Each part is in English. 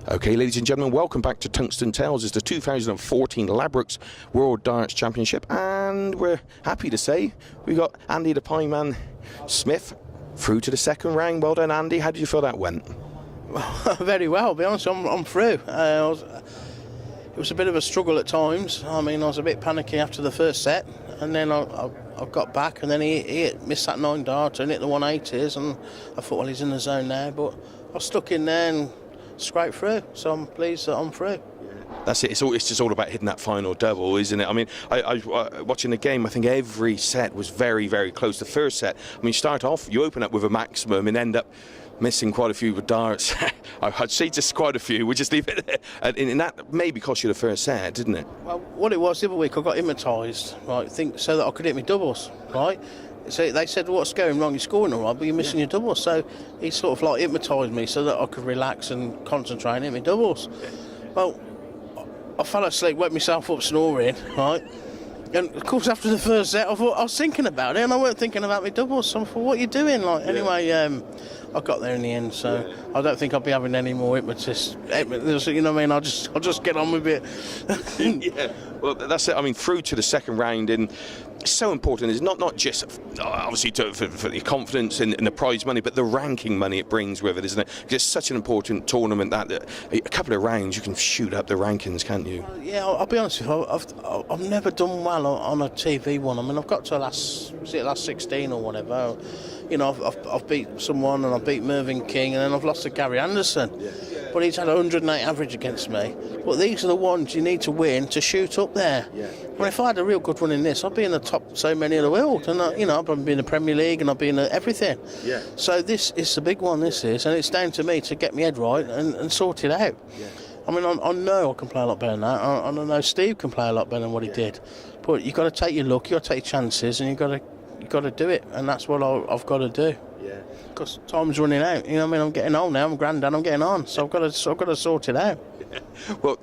Okay, ladies and gentlemen, welcome back to Tungstentales. It's the 2014 Ladbrokes World Darts Championship, and we're happy to say we got Andy the Pie Man Smith through to the second round. Well done, Andy. How did you feel that went? Well, very well, to be honest. I'm through. It was a bit of a struggle at times. I mean, I was a bit panicky after the first set, and then I got back, and then he missed that 9 dart and hit the 180s, and I thought, well, he's in the zone now, but I stuck in there and scraped through, so I'm pleased that I'm through. That's it. It's just all about hitting that final double, isn't it? I mean, I watching the game, I think every set was very, very close. The first set, I mean, you start off, you open up with a maximum and end up missing quite a few with darts. I'd say just quite a few. We just leave it there. And that maybe cost you the first set, didn't it? Well, what it was the other week, I got hypnotised, right? So that I could hit my doubles, right? So they said, what's going wrong? You're scoring all right, but you're missing your doubles. So he sort of like hypnotised me so that I could relax and concentrate and hit my doubles. Well, I fell asleep, woke myself up snoring, right? And of course, after the first set, I was thinking about it, and I weren't thinking about my doubles. So I thought, what are you doing? Anyway, I got there in the end, so I don't think I'll be having any more hypnotists. You know what I mean? I'll just get on with it. Yeah. Well, that's it. I mean, through to the second round, and it's so important. It's not just obviously for the confidence and the prize money, but the ranking money it brings with it, isn't it? Because it's such an important tournament that a couple of rounds you can shoot up the rankings, can't you? Yeah, I'll be honest with you. I've never done well on a TV one. I mean, I've got to last 16 or whatever. You know, I've beat someone, and I've beat Mervyn King, and then I've lost to Gary Anderson. Yeah. But he's had 108 average against me. But these are the ones you need to win to shoot up there. Yeah. Well, if I had a real good run in this, I'd be in the top so many in the world. And, I've been in the Premier League, and I've been in everything. Yeah. So this is the big one, this is. And it's down to me to get my head right and sort it out. Yeah. I mean, I know I can play a lot better than that. I know Steve can play a lot better than what he did. But you've got to take your luck, you've got to take your chances, and you've got to do it. And that's what I've got to do. Yeah. Because time's running out. You know what I mean? I'm getting old now. I'm granddad. I'm getting on. So I've got to sort it out. Yeah. Well,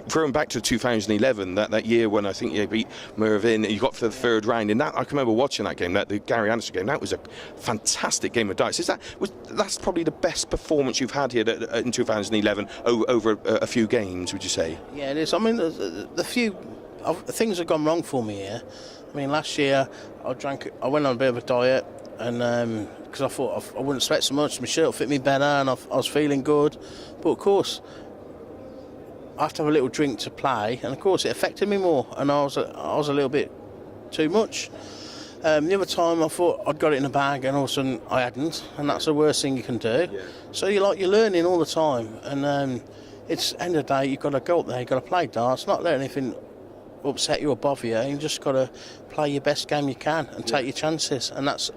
throwing back to 2011, that year when I think you beat Mervyn, you got to the third round. And that I can remember watching that game, the Gary Anderson game. That was a fantastic game of darts. That's probably the best performance you've had here in 2011 over a few games, would you say? Yeah, it is. I mean, the few things have gone wrong for me here. I mean, last year I went on a bit of a diet, and because I thought I wouldn't sweat so much, my shirt will fit me better, and I was feeling good. But of course, I have to have a little drink to play, and of course it affected me more, and I was a little bit too much. The other time I thought I'd got it in a bag, and all of a sudden I hadn't, and that's the worst thing you can do. Yeah. So you're learning all the time, and it's end of the day you've got to go up there, you've got to play darts, not let anything upset you or bother you. You just got to play your best game you can and take your chances, and that's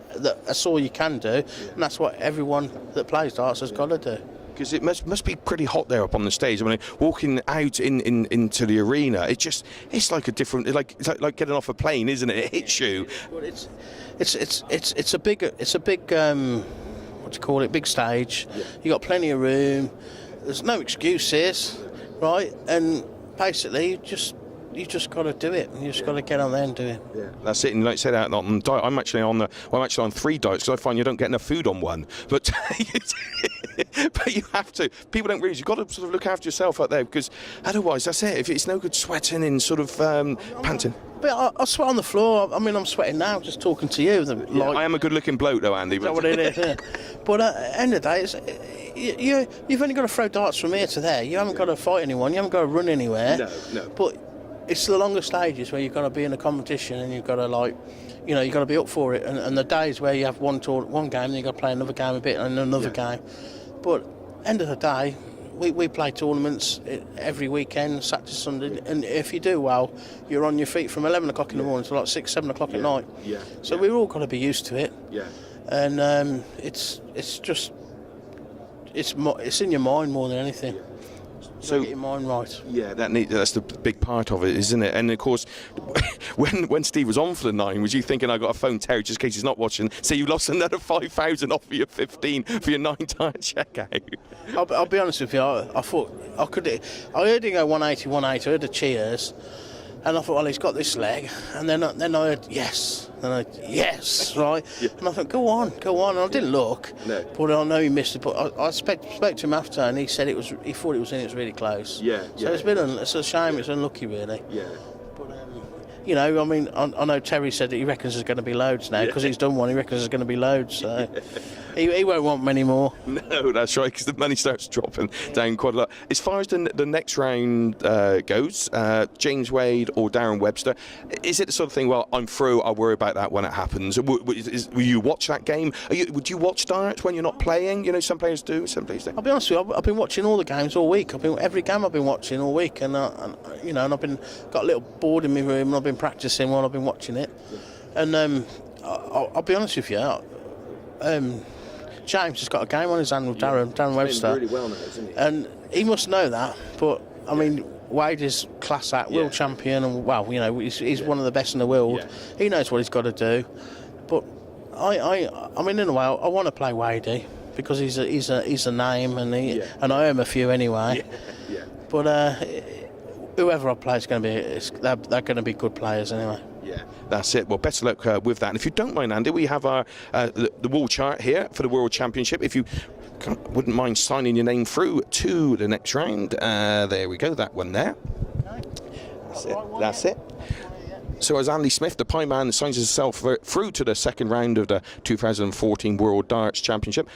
all you can do, and that's what everyone that plays darts has got to do. Because it must be pretty hot there up on the stage. I mean, walking out into the arena, it's like a different, it's like getting off a plane, isn't it? It hits you. But it's a big what do you call it? Big stage. Yeah. You got plenty of room. There's no excuses, right? And basically, you just got to do it. You just got to get on there and do it. Yeah, that's it. And like I said, on diet, I'm actually on 3 diets because I find you don't get enough food on one. But but you have to. People don't realise you've got to sort of look after yourself out there, because otherwise, that's it. If it's no good sweating and sort of panting. But I sweat on the floor. I mean, I'm sweating now just talking to you. Yeah, I am a good-looking bloke, though, Andy. Is that what it is? Yeah. But at the end of the day, you've only got to throw darts from here to there. You haven't got to fight anyone. You haven't got to run anywhere. No. But it's the longer stages where you've got to be in a competition, and you've got to you've got to be up for it. And the days where you have one game, then you've got to play another game a bit and another game. But end of the day, we play tournaments every weekend, Saturday, Sunday, and if you do well, you're on your feet from 11 o'clock in the morning to like 6, 7 o'clock at night. Yeah. So we've all got to be used to it. Yeah. And it's in your mind more than anything. So get your mind right. Yeah, that's the big part of it, isn't it? And of course, when Steve was on for the 9, was you thinking I got to phone Terry just in case he's not watching? So you lost another 5,000 off of your 15 for your 9-time checkout. I'll be honest with you. I thought I could. I heard him go 180. I heard the cheers, And I thought, well, he's got this leg. And then I heard, yes. And I yes, right? Yeah. And I thought, go on. And I didn't look. No. But I know he missed it. But I spoke to him after, and he said he thought it was in. It was really close. Yeah. So it's a shame. It's unlucky, really. Yeah. But you know, I mean, I know Terry said that he reckons there's going to be loads now because he's done one. He reckons there's going to be loads. So he won't want many more. No, that's right, because the money starts dropping down quite a lot. As far as the next round goes, James Wade or Darren Webster, is it the sort of thing, well, I'm through, I'll worry about that when it happens? Will you watch that game? Would you watch darts when you're not playing? You know, some players do, some players don't. I'll be honest with you, I've been watching all the games all week. Every game I've been watching all week, and you know, and got a little board in my room, and I've been practicing while I've been watching it. And I'll be honest with you, James has got a game on his hand with Darren Webster. Really well now, isn't he? And he must know that, but I mean, Wade is class act, world champion, and well, you know, he's one of the best in the world. Yeah. He knows what he's got to do. But I mean, in a way, I want to play Wadey because he's a name, and and I owe him a few anyway. Yeah. But whoever I play is going to be they're going to be good players anyway. Yeah, that's it. Well, best of luck with that. And if you don't mind, Andy, we have our the wall chart here for the World Championship. If you wouldn't mind signing your name through to the next round, there we go. That one there. That's it. So as Andy Smith, the Pie Man, signs himself through to the second round of the 2014 World Darts Championship.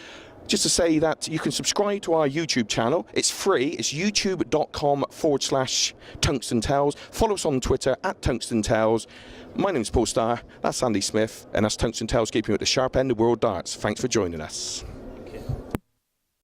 Just to say that you can subscribe to our YouTube channel. It's free. It's youtube.com/Tungstentales. Follow us on Twitter @Tungstentales. My name's Paul Starr. That's Andy Smith. And that's Tungstentales, keeping you at the sharp end of World Darts. Thanks for joining us.